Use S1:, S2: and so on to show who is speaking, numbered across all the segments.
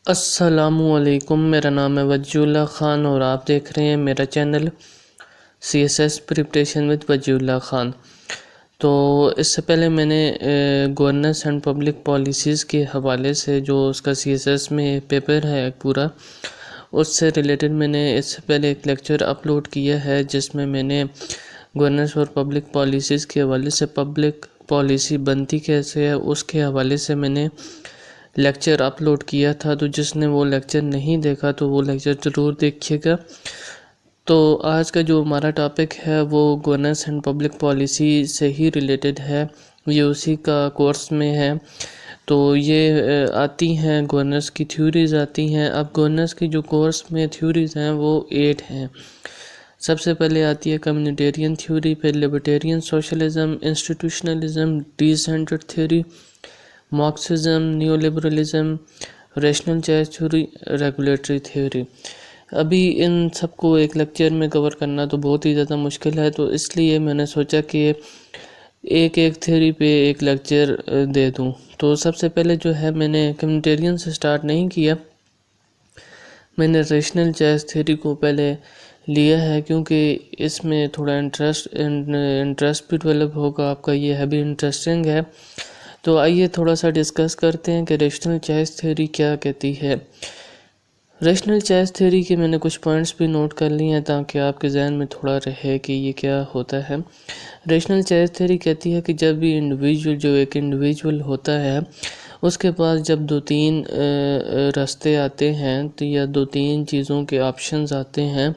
S1: السلام علیکم، میرا نام ہے وجی اللہ خان اور آپ دیکھ رہے ہیں میرا channel C S S preparation with Wajiullah Khan. تو اس سے پہلے میں نے گورننس اینڈ پبلک پالیسیز کے حوالے سے جو اس کا سی ایس ایس میں پیپر ہے پورا، اس سے ریلیٹڈ میں نے اس سے پہلے ایک لیکچر اپلوڈ کیا ہے جس میں میں نے گورننس اور پبلک پالیسیز کے حوالے سے پبلک پالیسی بنتی کیسے ہے اس کے حوالے سے میں نے لیکچر اپلوڈ کیا تھا۔ تو جس نے وہ لیکچر نہیں دیکھا تو وہ لیکچر ضرور دیکھیے گا۔ تو آج کا جو ہمارا ٹاپک ہے وہ گورننس اینڈ پبلک پالیسی سے ہی ریلیٹڈ ہے، یہ اسی کا کورس میں ہے۔ تو یہ آتی ہیں گورننس کی تھیوریز آتی ہیں۔ اب گورننس کی جو کورس میں تھیوریز ہیں وہ 8 ہیں۔ سب سے پہلے آتی ہے کمیونٹیرین تھیوری، پھر libertarian socialism, institutionalism, decentred theory, Marxism, neoliberalism, rational choice theory, regulatory theory. ابھی ان سب کو ایک لیکچر میں کور کرنا تو بہت ہی زیادہ مشکل ہے، تو اس لیے میں نے سوچا کہ ایک تھیوری پہ ایک لیکچر دے دوں۔ تو سب سے پہلے جو ہے میں نے کمیونٹیرین سے سٹارٹ نہیں کیا، میں نے ریشنل چوائس تھیوری کو پہلے لیا ہے کیونکہ اس میں تھوڑا انٹرسٹ بھی ڈیولپ ہوگا آپ کا، یہ ہے بھی انٹرسٹنگ ہے۔ تو آئیے تھوڑا سا ڈسکس کرتے ہیں کہ ریشنل چوائس تھیوری کیا کہتی ہے۔ ریشنل چوائس تھیوری کے میں نے کچھ پوائنٹس بھی نوٹ کر لی ہیں تاکہ آپ کے ذہن میں تھوڑا رہے کہ یہ کیا ہوتا ہے۔ ریشنل چوائس تھیوری کہتی ہے کہ جب بھی ایک انڈیویجول ہوتا ہے، اس کے پاس جب 2-3 راستے آتے ہیں یا 2-3 چیزوں کے آپشنز آتے ہیں،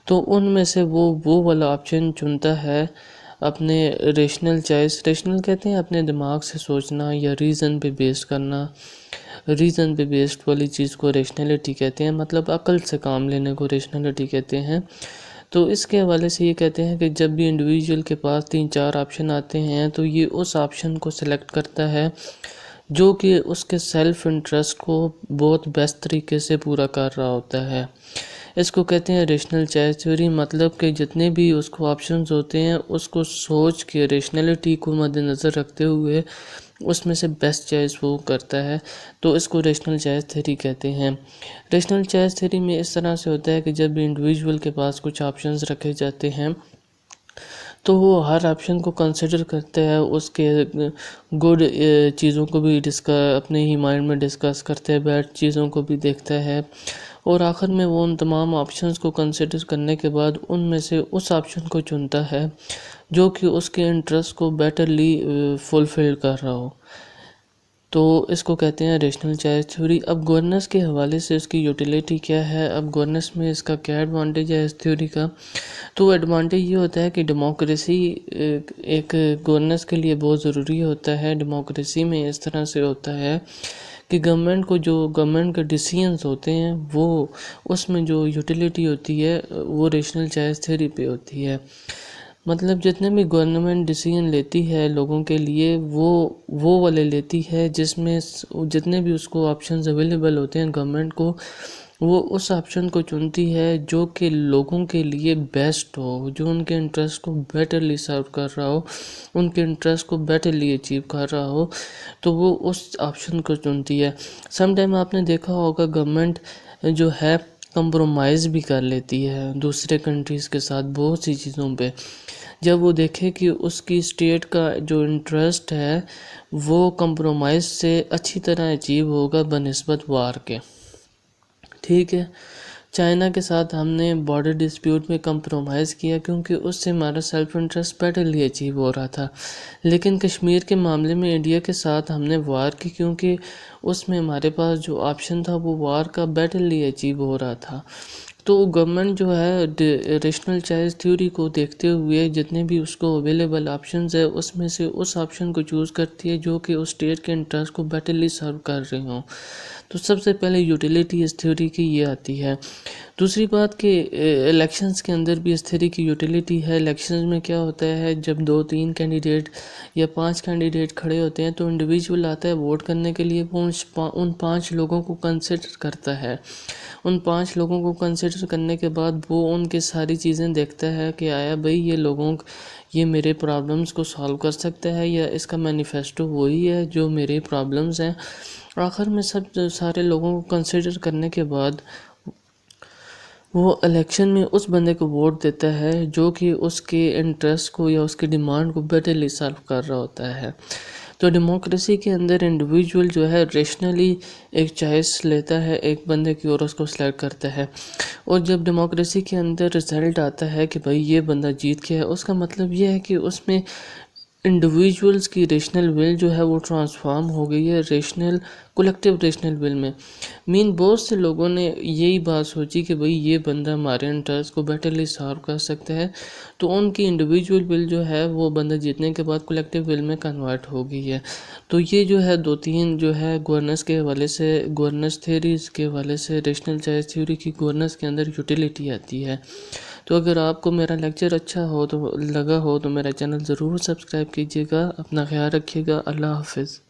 S1: تو ان میں سے وہ والا آپشن چنتا ہے اپنے ریشنل کہتے ہیں اپنے دماغ سے سوچنا یا ریزن پہ بیس کرنا، ریزن پہ بیسڈ والی چیز کو ریشنلٹی کہتے ہیں، مطلب عقل سے کام لینے کو ریشنلٹی کہتے ہیں۔ تو اس کے حوالے سے یہ کہتے ہیں کہ جب بھی انڈیویجول کے پاس 3-4 آپشن آتے ہیں تو یہ اس آپشن کو سلیکٹ کرتا ہے جو کہ اس کے سیلف انٹرسٹ کو بہت بیسٹ طریقے سے پورا کر رہا ہوتا ہے۔ اس کو کہتے ہیں ریشنل چوائس تھیوری، مطلب کہ جتنے بھی اس کو آپشنز ہوتے ہیں اس کو سوچ کے ریشنلٹی کو مد نظر رکھتے ہوئے اس میں سے بیسٹ چوائس وہ کرتا ہے، تو اس کو ریشنل چوائس تھیوری کہتے ہیں۔ ریشنل چوائس تھیوری میں اس طرح سے ہوتا ہے کہ جب بھی انڈیویجول کے پاس کچھ آپشنز رکھے جاتے ہیں تو وہ ہر آپشن کو کنسیڈر کرتا ہے، اس کے گڈ چیزوں کو بھی اپنے ہی مائنڈ میں ڈسکس کرتا ہے، بیڈ چیزوں کو بھی دیکھتا ہے، اور آخر میں وہ ان تمام آپشنز کو کنسیڈر کرنے کے بعد ان میں سے اس آپشن کو چنتا ہے جو کہ اس کے انٹرسٹ کو بیٹرلی فلفل کر رہا ہو۔ تو اس کو کہتے ہیں ریشنل چوائس تھیوری۔ اب گورننس کے حوالے سے اس کی یوٹیلیٹی کیا ہے، اب گورننس میں اس کا کیا ایڈوانٹیج ہے اس تھیوری کا، تو ایڈوانٹیج یہ ہوتا ہے کہ ڈیموکریسی ایک گورننس کے لیے بہت ضروری ہوتا ہے۔ ڈیموکریسی میں اس طرح سے ہوتا ہے کہ گورنمنٹ کے ڈیسیژنز ہوتے ہیں وہ اس میں جو یوٹیلیٹی ہوتی ہے وہ ریشنل چوائس تھیوری پہ ہوتی ہے۔ مطلب جتنے بھی گورنمنٹ ڈیسیژن لیتی ہے لوگوں کے لیے وہ والے لیتی ہے جس میں جتنے بھی اس کو آپشنز اویلیبل ہوتے ہیں گورنمنٹ کو، وہ اس آپشن کو چنتی ہے جو کہ لوگوں کے لیے بیسٹ ہو، جو ان کے انٹرسٹ کو بیٹرلی سرو کر رہا ہو، ان کے انٹرسٹ کو بیٹرلی اچیو کر رہا ہو، تو وہ اس آپشن کو چنتی ہے۔ سم ٹائم آپ نے دیکھا ہوگا گورنمنٹ جو ہے کمپرومائز بھی کر لیتی ہے دوسرے کنٹریز کے ساتھ بہت سی چیزوں پہ، جب وہ دیکھے کہ اس کی اسٹیٹ کا جو انٹرسٹ ہے وہ کمپرومائز سے اچھی طرح اچیو ہوگا بنسبت وار کے۔ ٹھیک ہے، چائنا کے ساتھ ہم نے بارڈر ڈسپیوٹ میں کمپرومائز کیا کیونکہ اس سے ہمارا سیلف انٹرسٹ بیٹرلی اچیو ہو رہا تھا، لیکن کشمیر کے معاملے میں انڈیا کے ساتھ ہم نے وار کی کیونکہ اس میں ہمارے پاس جو آپشن تھا وہ وار کا بیٹرلی اچیو ہو رہا تھا۔ تو گورنمنٹ جو ہے ریشنل چوائس تھیوری کو دیکھتے ہوئے جتنے بھی اس کو اویلیبل آپشنز ہے اس میں سے اس آپشن کو چوز کرتی ہے جو کہ اس اسٹیٹ کے انٹرسٹ کو بیٹرلی سرو کر رہے ہوں۔ تو سب سے پہلے یوٹیلیٹی اس تھیوری کی یہ آتی ہے۔ دوسری بات کہ الیکشنز کے اندر بھی اس تھیوری کی یوٹیلیٹی ہے۔ الیکشنز میں کیا ہوتا ہے، جب 2-3 کینڈیڈیٹ یا 5 کینڈیڈیٹ کھڑے ہوتے ہیں تو انڈیویجول آتا ہے ووٹ کرنے کے لیے، وہ ان 5 لوگوں کو کنسیڈر کرتا ہے، ان 5 لوگوں کو کنسیڈر کنسیڈر کرنے کے بعد وہ ان کی ساری چیزیں دیکھتا ہے کہ آیا بھئی یہ میرے پرابلمز کو سالو کر سکتا ہے یا اس کا مینیفیسٹو وہی ہے جو میرے پرابلمز ہیں۔ آخر میں سارے لوگوں کو کنسیڈر کرنے کے بعد وہ الیکشن میں اس بندے کو ووٹ دیتا ہے جو کہ اس کے انٹرسٹ کو یا اس کی ڈیمانڈ کو بیٹرلی سالو کر رہا ہوتا ہے۔ تو ڈیموکریسی کے اندر انڈیویجول جو ہے ریشنلی ایک چوائس لیتا ہے ایک بندے کی اور اس کو سلیکٹ کرتا ہے، اور جب ڈیموکریسی کے اندر رزلٹ آتا ہے کہ بھائی یہ بندہ جیت گیا ہے، اس کا مطلب یہ ہے کہ اس میں انڈیویجولز کی ریشنل ول جو ہے وہ ٹرانسفارم ہو گئی ہے کولیکٹیو ریشنل ول میں۔ بہت سے لوگوں نے یہی بات سوچی کہ بھئی یہ بندہ ہمارے انٹرسٹ کو بیٹرلی سالو کر سکتا ہے، تو ان کی انڈیویجول ول جو ہے وہ بندہ جیتنے کے بعد کولیکٹیو ول میں کنورٹ ہو گئی ہے۔ تو یہ جو ہے 2-3 جو ہے گورننس کے حوالے سے، گورننس تھیوریز کے حوالے سے، ریشنل چوائس تھیوری کی گورننس کے اندر یوٹیلیٹی آتی ہے۔ تو اگر آپ کو میرا لیکچر اچھا لگا ہو تو میرا چینل ضرور سبسکرائب کیجیے گا۔ اپنا خیال رکھیے گا۔ اللہ حافظ۔